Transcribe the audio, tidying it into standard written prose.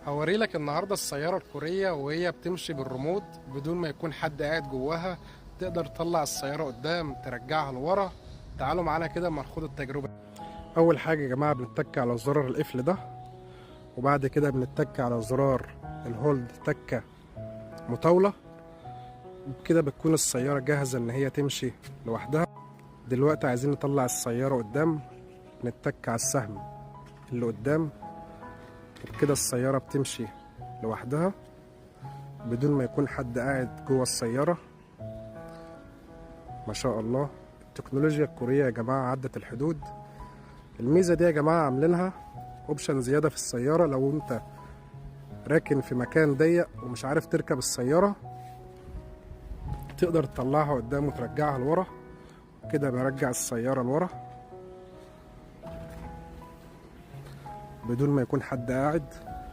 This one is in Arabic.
هوري لك النهارده السيارة الكورية وهي بتمشي بالريموت بدون ما يكون حد قاعد جواها. تقدر تطلع السيارة قدام ترجعها لورا. تعالوا معانا كده اما ناخد التجربة. أول حاجة يا جماعة بنتك على زرار القفل ده، وبعد كده بنتك على زرار الهولد تكة مطاولة. كده بتكون السيارة جاهزة إن هي تمشي لوحدها. دلوقتي عايزين نطلع السيارة قدام، نتك على السهم اللي قدام، وبكده السيارة بتمشي لوحدها بدون ما يكون حد قاعد جوه السيارة. ما شاء الله، التكنولوجيا الكورية يا جماعة عدت الحدود. الميزة دي يا جماعة عاملينها اوبشن زيادة في السيارة. لو انت راكن في مكان ضيق ومش عارف تركب السيارة، تقدر تطلعها قدام وترجعها لورا. كده برجع السيارة لورا بدون ما يكون حد قاعد.